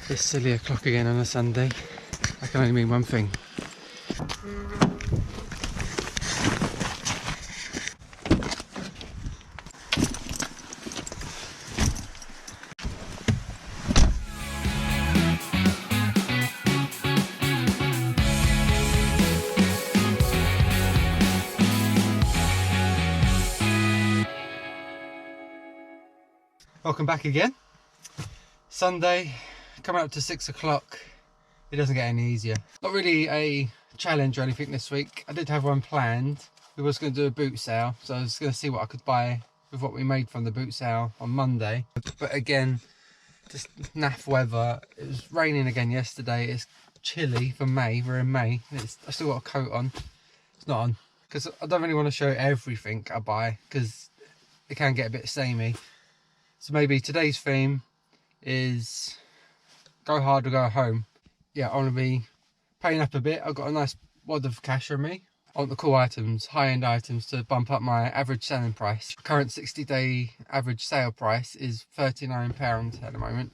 This silly o'clock again on a Sunday. That can only mean one thing. Welcome back again. Sunday, coming up to 6 o'clock. It doesn't get any easier. Not really a challenge or anything this week. I did have one planned. We was going to do a boot sale, so I was going to see what I could buy with what we made from the boot sale on Monday. But again, just naff weather. It was raining again yesterday. It's chilly for May. We're in May. I still got a coat on. It's not on because I don't really want to show everything I buy because it can get a bit samey. So maybe today's theme is go hard or go home. Yeah, I want to be paying up a bit. I've got a nice wad of cash on me. I want the cool items, high-end items to bump up my average selling price. Current 60-day average sale price is £39 at the moment,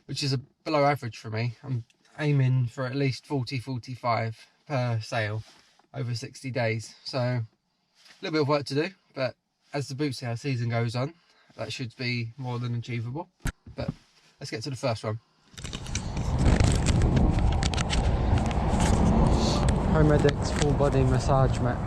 which is below average for me. I'm aiming for at least 40-45 per sale over 60 days. So a little bit of work to do, but as the boot sale season goes on, that should be more than achievable. But let's get to the first one. Homedics full body massage mat.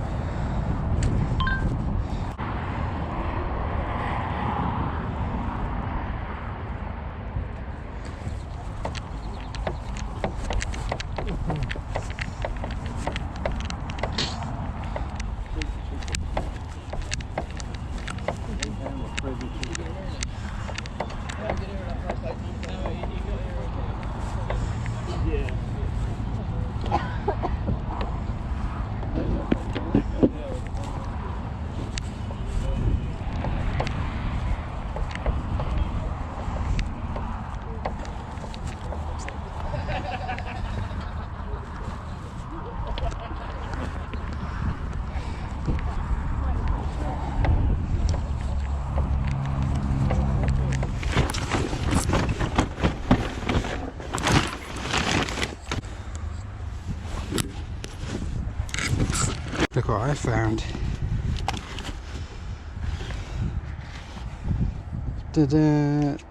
Look what I found.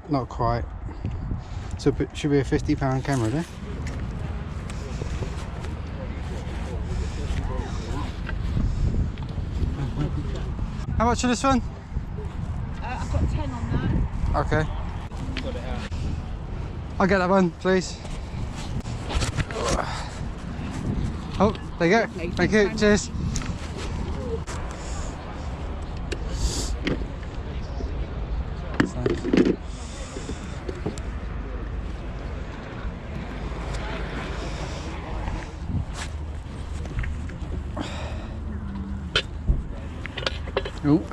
Not quite. So it should be a £50 camera there. How much for this one? I've got 10 on that. Okay. I'll get that one, please. Oh, there you go. Okay, thank you. Cheers. Oh.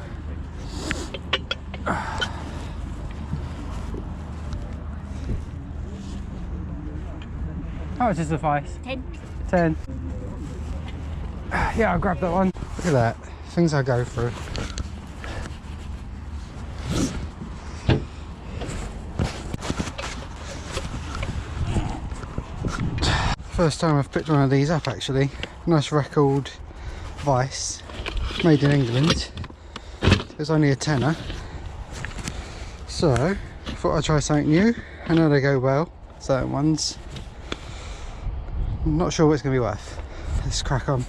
How much is the price? 10. 10. Yeah, I'll grab that one. Look at that. Things I go through. First time I've picked one of these up actually. Nice record vice. Made in England. It was only a tenner. So, I thought I'd try something new. I know they go well, certain ones. I'm not sure what it's going to be worth. Let's crack on.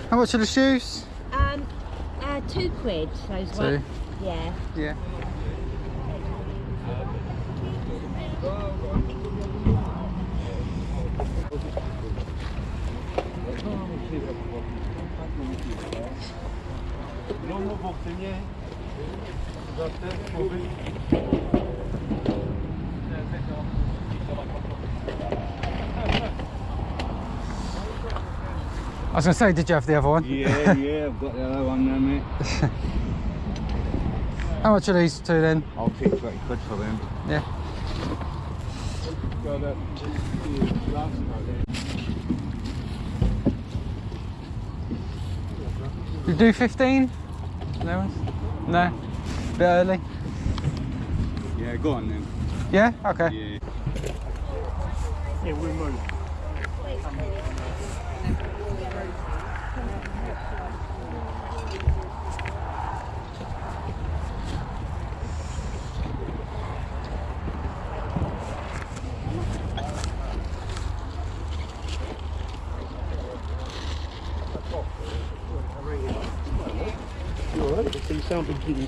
How much are the shoes? £2, those Two? ones. Yeah. Yeah. I was going to say, did you have the other one? Yeah, I've got the other one there, mate. How much are these two then? I'll take 20 quid for them. Yeah. You do 15? No? No? Bit early? Yeah, go on then. Yeah? Okay. Yeah. Yeah, we'll move. You alright? So you sound big giddy.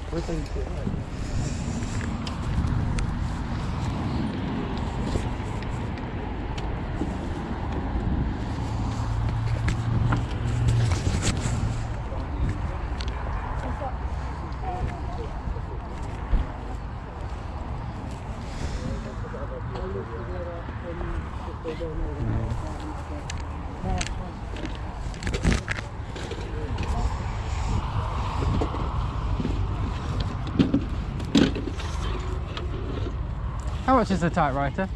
How much is the typewriter?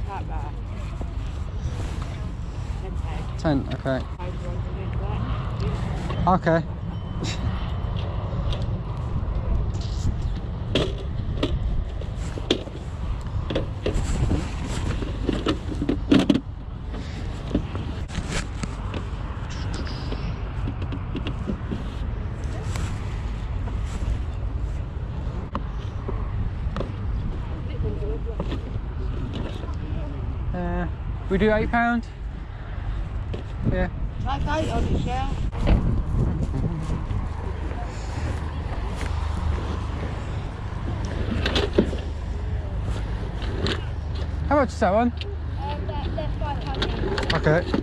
Typewriter. 10, okay. Okay. We do £8? Yeah. That's 8 on the shelf. How much is that one? They're 500. Okay.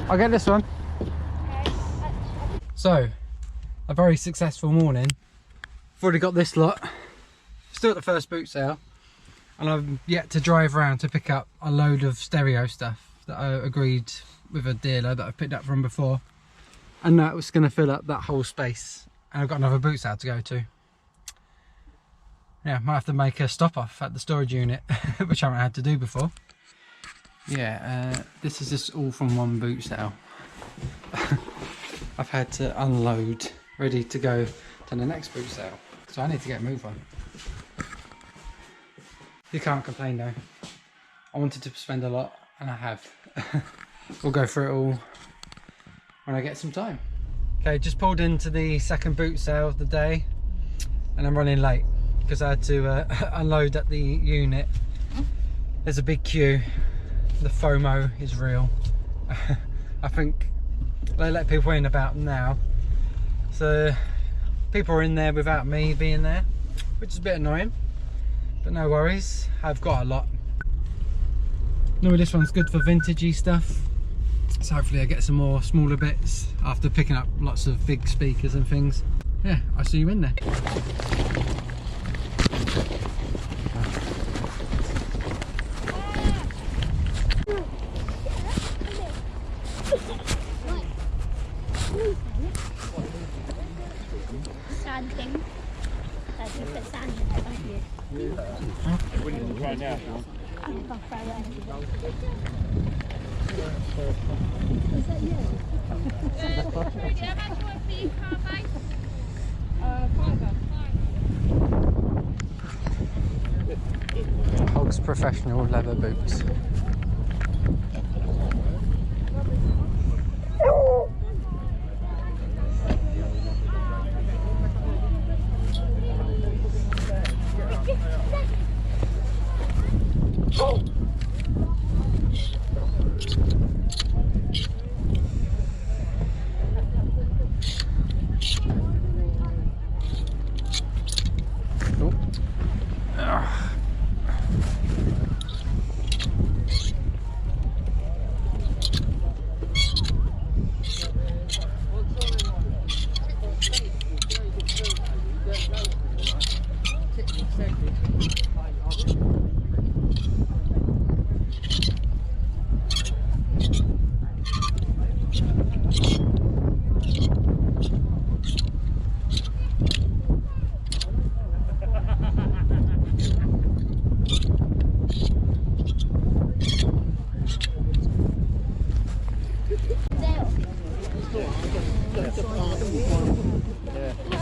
I'll get this one. So, a very successful morning. I've already got this lot. Still at the first boot sale. And I've yet to drive around to pick up a load of stereo stuff that I agreed with a dealer that I've picked up from before. And that was going to fill up that whole space. And I've got another boot sale to go to. Yeah, might have to make a stop off at the storage unit, which I haven't had to do before. Yeah, this is just all from one boot sale. I've had to unload, ready to go to the next boot sale. So I need to get a move on. You can't complain though. I wanted to spend a lot, and I have. We'll go through it all when I get some time. Okay, just pulled into the second boot sale of the day, and I'm running late because I had to unload at the unit. There's a big queue. The FOMO is real. I think they let people in about now, so people are in there without me being there, which is a bit annoying, but no worries, I've got a lot. Normally this one's good for vintagey stuff, so hopefully I get some more smaller bits after picking up lots of big speakers and things. Yeah, I'll see you in there. Right now. Hogs Professional leather boots.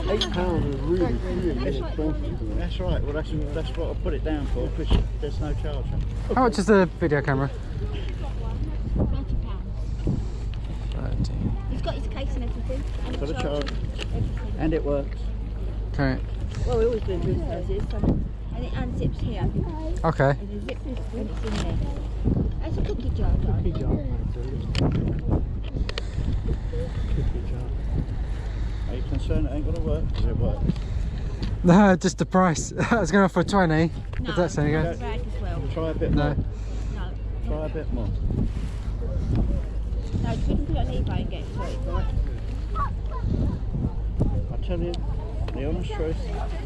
£8 is really expensive. That's right. Well, that's what I put it down for, because there's no charge. How much is the video camera? £30. He's got his case and everything. And Got a charge, everything. and it works. Okay. Well, we always do this, so. And it unzips here. Okay. And it zips and it's in there. That's a cookie jar, darling. Cookie jar. Are you concerned it ain't going to work? Because it works. No, just the price. I was going for 20. No, If that's any good. it's bag as well. Try a bit No. more. No. Try a bit more. No, we can put it on eBay and get it sorted for it. I tell you, the honest truth,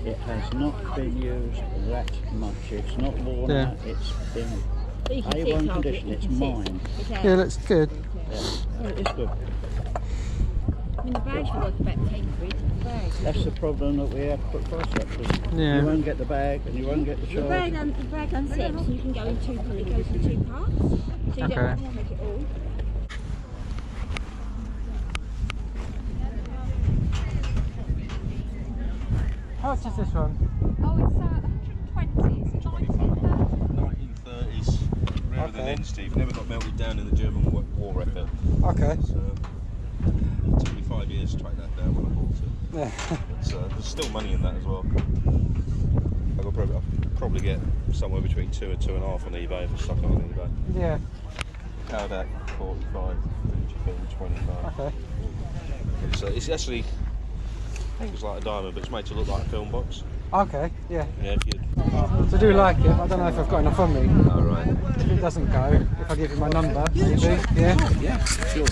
it has not been used that much. It's not worn Yeah. out. It's been But you can see A1 it's condition. you It's can see mine. It's Yeah, it looks good. Yeah. Oh, it is good. I mean, the bag's worth about 10 quid. The bag. That's the problem that we have to put price up, because Yeah. you won't get the bag and you won't get the The charge. bag unzips and you can go in two, it goes in 2 parts. So you don't Okay. have to take it all. How much is this one? Oh, it's 120. It's 1930s, rarer than Okay. in, Steve. Never got melted down in the German war effort. Okay. So, it took me 5 years to track that down when I bought it. Yeah. So there's still money in that as well. I'll probably get somewhere between 2 and 2.5 on eBay if I stuck it on eBay. Yeah. Kodak 45, Fujifilm 25. Okay. It's actually, I think it's like a diamond, but it's made to look like a film box. Okay. Yeah. Yeah, if you. So I do like it. I don't know if I've got enough on me. All right. If it doesn't go, if I give you my number, maybe. Yeah. Yeah, sure.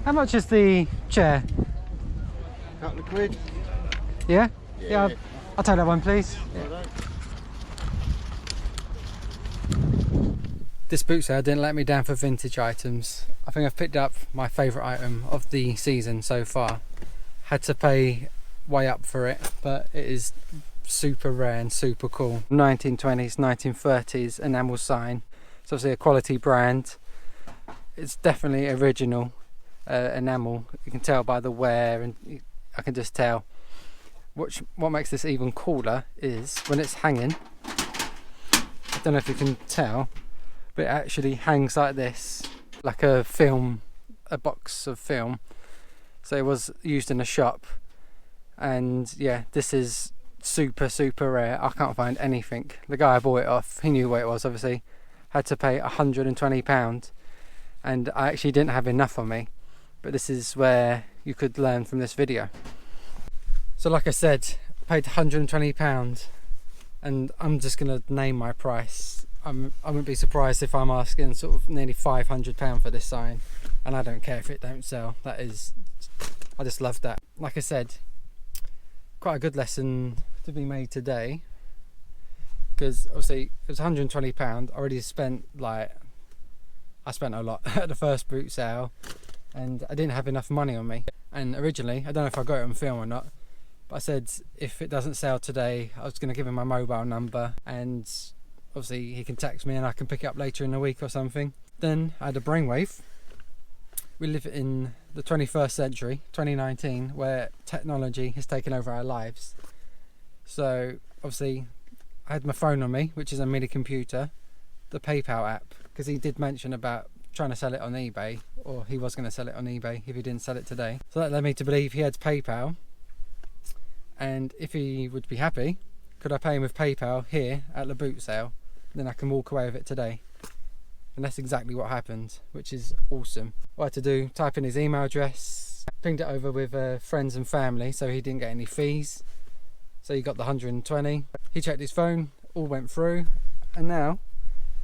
How much is the chair? Couple of quid. Yeah. Yeah. I'll take that one, please. This boot sale didn't let me down for vintage items. I think I've picked up my favourite item of the season so far. Had to pay way up for it, but it is super rare and super cool. 1920s, 1930s enamel sign. It's obviously a quality brand. It's definitely original enamel. You can tell by the wear, and I can just tell. What makes this even cooler is when it's hanging. I don't know if you can tell, but it actually hangs like this, like a box of film. So it was used in a shop, and yeah, this is super rare. I can't find anything. The guy I bought it off, he knew what it was, obviously. Had to pay £120, and I actually didn't have enough on me, but this is where you could learn from this video. So like I said, I paid £120, and I'm just gonna name my price. I wouldn't be surprised if I'm asking sort of nearly £500 for this sign, and I don't care if it don't sell. That is, I just love that. Like I said, quite a good lesson to be made today, because obviously it was £120. I already spent I spent a lot at the first boot sale, and I didn't have enough money on me. And originally, I don't know if I got it on film or not, but I said if it doesn't sell today, I was going to give him my mobile number, and obviously he can text me and I can pick it up later in the week or something. Then I had a brainwave. We live in the 21st century, 2019, where technology has taken over our lives. So obviously I had my phone on me, which is a mini computer, the PayPal app, because he did mention about trying to sell it on eBay, or he was going to sell it on eBay if he didn't sell it today. So that led me to believe he had PayPal, and if he would be happy, could I pay him with PayPal here at the boot sale, then I can walk away with it today. And that's exactly what happened, which is awesome. What I had to do, type in his email address, pinged it over with friends and family, so he didn't get any fees. So he got the 120. He checked his phone, all went through, and now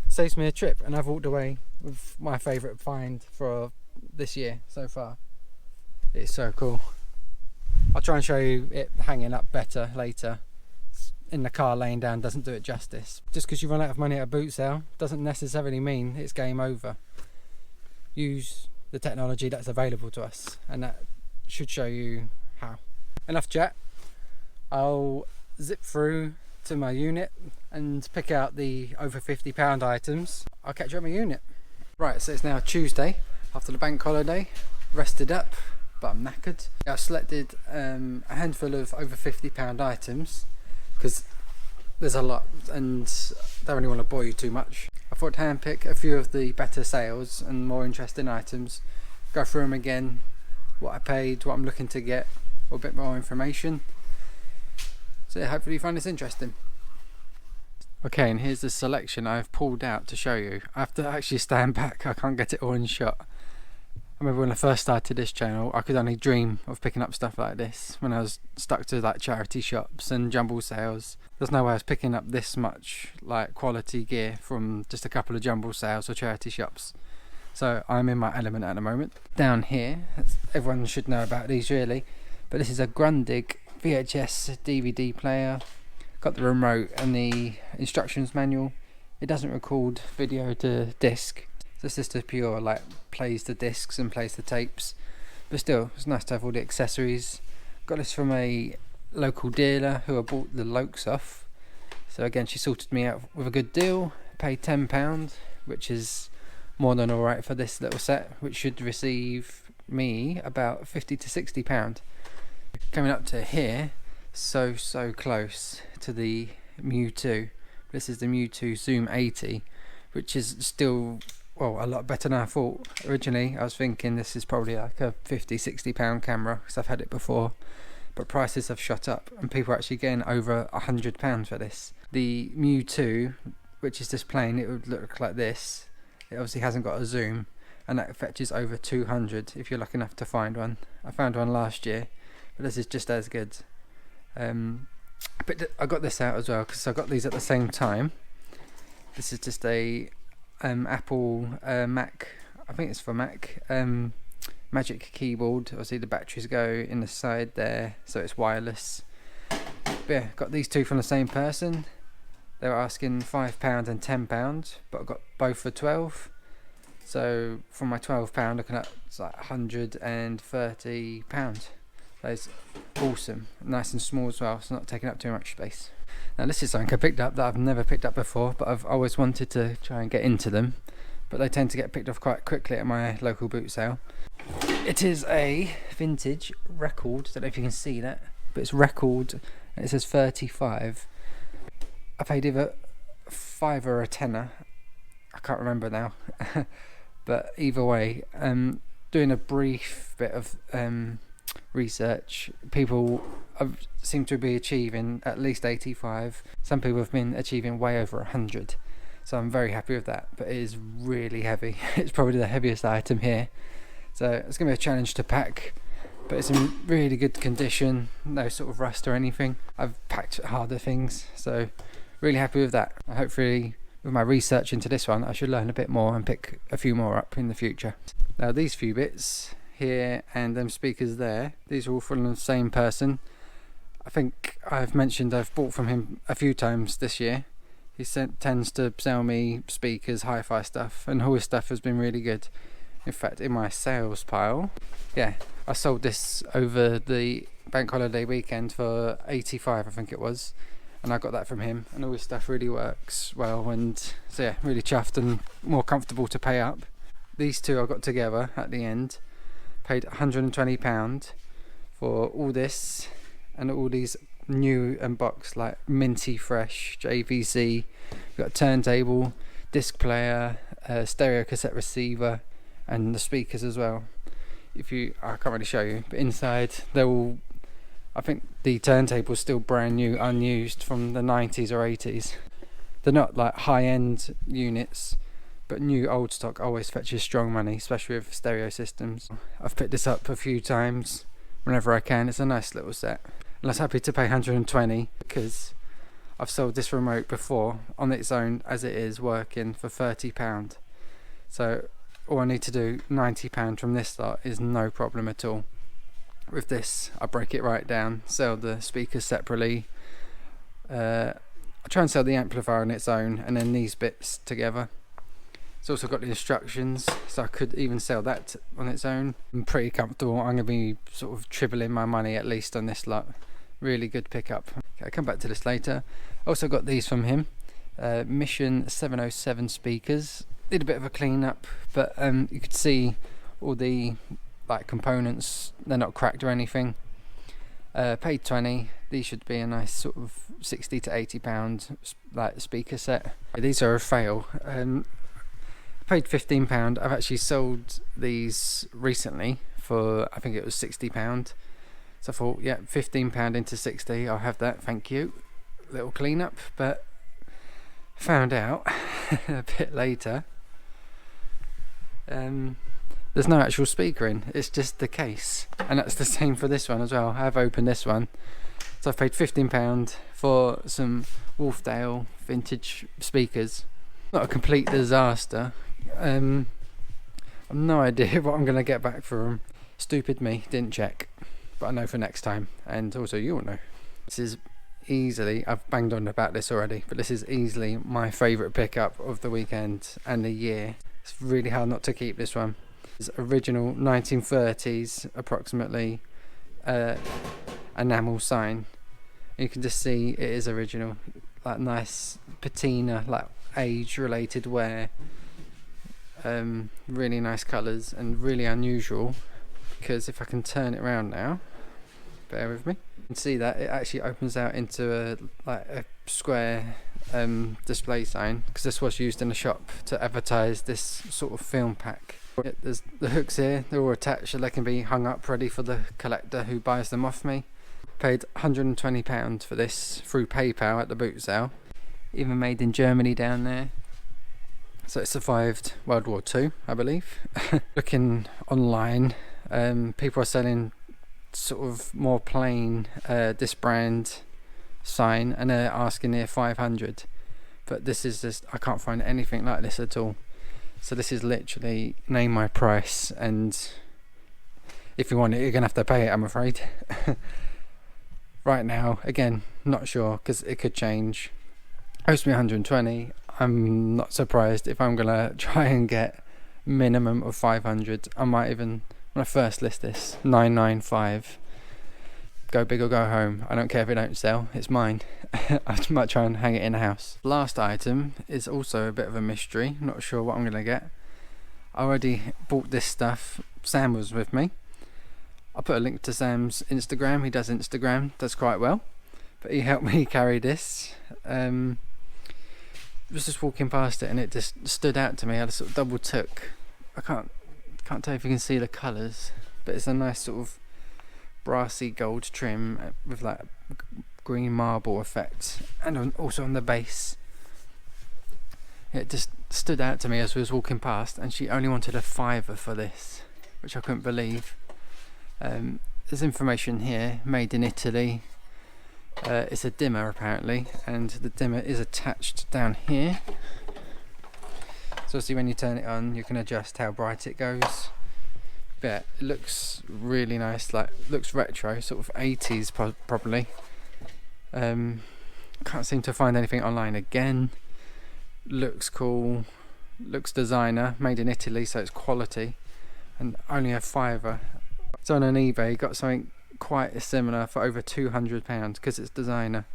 saves me a trip, and I've walked away with my favourite find for this year so far. It's so cool. I'll try and show you it hanging up better later. In the car laying down doesn't do it justice. Just because you run out of money at a boot sale doesn't necessarily mean it's game over. Use the technology that's available to us, and that should show you how. Enough chat. I'll zip through to my unit and pick out the over £50 items. I'll catch you at my unit. Right, so it's now Tuesday after the bank holiday. Rested up, but I'm knackered. I've selected a handful of over £50 items because there's a lot and I don't really want to bore you too much. I thought to handpick a few of the better sales and more interesting items, go through them again, what I paid, what I'm looking to get, or a bit more information. So yeah, hopefully you find this interesting. Okay, and here's the selection I've pulled out to show you. I have to actually stand back, I can't get it all in shot. I remember when I first started this channel, I could only dream of picking up stuff like this when I was stuck to like charity shops and jumble sales. There's no way I was picking up this much like quality gear from just a couple of jumble sales or charity shops. So I'm in my element at the moment. Down here, everyone should know about these really, but this is a Grundig VHS DVD player. Got the remote and the instructions manual. It doesn't record video to disc. This is just pure like plays the discs and plays the tapes, but still it's nice to have all the accessories. Got this from a local dealer who I bought the Lokes off, so again she sorted me out with a good deal. Paid £10, which is more than alright for this little set, which should receive me about £50 to £60. Coming up to here, so close to the MJU. This is the MJU Zoom 80, which is still, well, a lot better than I thought. Originally I was thinking this is probably like a £50, £60 camera because I've had it before, but prices have shot up and people are actually getting over £100 for this. The MJU, which is just plain, it would look like this. It obviously hasn't got a zoom, and that fetches over 200 if you're lucky enough to find one. I found one last year, but this is just as good. But I got this out as well because I got these at the same time. This is just a Apple Mac, I think it's for Mac, Magic keyboard. Obviously the batteries go in the side there, so it's wireless. But yeah, got these two from the same person. They were asking £5 and £10, but I got both for £12. So from my £12 looking at it's like £130. That's awesome, nice and small as well, it's not taking up too much space. Now this is something I picked up that I've never picked up before, but I've always wanted to try and get into them, but they tend to get picked off quite quickly at my local boot sale. It is a vintage record, don't know if you can see that, but it's record and it says 35. I paid either a £5 or a tenner, I can't remember now, but either way, doing a brief bit of research, people seem to be achieving at least 85. Some people have been achieving way over 100, so I'm very happy with that, but it is really heavy. It's probably the heaviest item here, so it's going to be a challenge to pack, but it's in really good condition, no sort of rust or anything. I've packed harder things, so really happy with that. Hopefully with my research into this one I should learn a bit more and pick a few more up in the future. Now these few bits here and them speakers there, these are all from the same person. I think I've mentioned I've bought from him a few times this year. He tends to sell me speakers, hi-fi stuff, and all his stuff has been really good. In fact, in my sales pile, yeah, I sold this over the bank holiday weekend for 85, I think it was, and I got that from him, and all his stuff really works well, and so yeah, really chuffed and more comfortable to pay up. These two I got together at the end, paid £120 for all this and all these new and boxed, like minty fresh JVC. We've got a turntable, disc player, stereo cassette receiver, and the speakers as well. I can't really show you, but inside they're all, I think the turntable's still brand new, unused, from the 90s or 80s. They're not like high-end units, but new old stock always fetches strong money, especially with stereo systems. I've picked this up a few times whenever I can. It's a nice little set, and I was happy to pay 120 because I've sold this remote before on its own as it is working for £30. So all I need to do, £90 from this lot, is no problem at all. With this, I break it right down, sell the speakers separately. I try and sell the amplifier on its own, and then these bits together. It's also got the instructions, so I could even sell that on its own. I'm pretty comfortable. I'm going to be sort of tripling my money at least on this lot. Really good pickup. Okay, I'll come back to this later. Also got these from him. Mission 707 speakers. Did a bit of a clean up, but you could see all the components. They're not cracked or anything. Paid 20. These should be a nice sort of 60 to 80 pound speaker set. These are a fail. Paid £15. I've actually sold these recently for, I think it was £60. So I thought, yeah, £15 into 60, I'll have that, thank you. Little clean up, but found out a bit later there's no actual speaker in, it's just the case. And that's the same for this one as well. I have opened this one, so I've paid £15 for some Wolfdale vintage speakers. Not a complete disaster. I've no idea what I'm going to get back for them. Stupid me, didn't check, but I know for next time, and also you'll know. This is easily, I've banged on about this already, but this is easily my favourite pickup of the weekend and the year. It's really hard not to keep this one. It's original 1930s approximately enamel sign. You can just see it is original, like nice patina, like age related wear. Really nice colours and really unusual, because if I can turn it around now, bear with me, you can see that it actually opens out into a square display sign, because this was used in a shop to advertise this sort of film pack. There's the hooks here, they're all attached so they can be hung up ready for the collector who buys them off me. Paid £120 for this through PayPal at the boot sale. Even made in Germany down there. So it survived World War II, I believe. Looking online, people are selling sort of more plain this brand sign, and they're asking near 500. But this is just, I can't find anything like this at all. So this is literally name my price, and if you want it, you're gonna have to pay it, I'm afraid. Right now, again, not sure, because it could change. Owes me 120. I'm not surprised if I'm gonna try and get minimum of 500. I might even, when I first list this, 995. Go big or go home. I don't care if it don't sell, it's mine. I might try and hang it in the house. Last item is also a bit of a mystery. Not sure what I'm gonna get. I already bought this stuff. Sam was with me. I'll put a link to Sam's Instagram. He does Instagram, does quite well. But he helped me carry this. Was just walking past it and it just stood out to me. I sort of double took. I can't tell if you can see the colours, but it's a nice sort of brassy gold trim with like green marble effect, and also on the base. It just stood out to me as we was walking past, and she only wanted a £5 for this, which I couldn't believe. There's information here, made in Italy. It's a dimmer apparently, and the dimmer is attached down here. So see, when you turn it on, you can adjust how bright it goes. But it looks really nice, like looks retro, sort of 80s probably. Can't seem to find anything online again. Looks cool, looks designer, made in Italy, so it's quality, and only a £5. So on eBay, got something quite similar for over £200 because it's designer.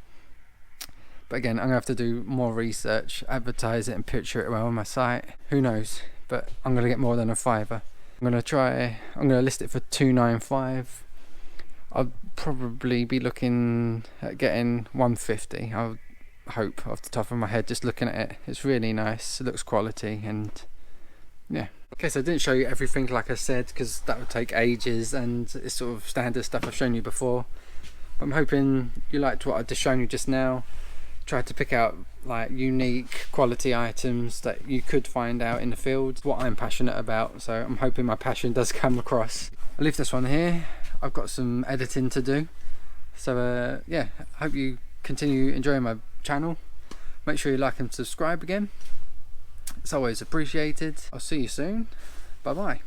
But again, I'm gonna have to do more research, advertise it and picture it well on my site. Who knows? But I'm gonna get more than a £5. I'm gonna list it for £295. I'll probably be looking at getting £150. I'll hope, off the top of my head, just looking at it. It's really nice, it looks quality, and yeah. Okay, so I didn't show you everything like I said, because that would take ages, and it's sort of standard stuff I've shown you before. But I'm hoping you liked what I've just shown you just now. Tried to pick out like unique quality items that you could find out in the field, what I'm passionate about, so I'm hoping my passion does come across. I'll leave this one here. I've got some editing to do, so yeah, I hope you continue enjoying my channel. Make sure you like and subscribe again, It's always appreciated. I'll see you soon. Bye bye.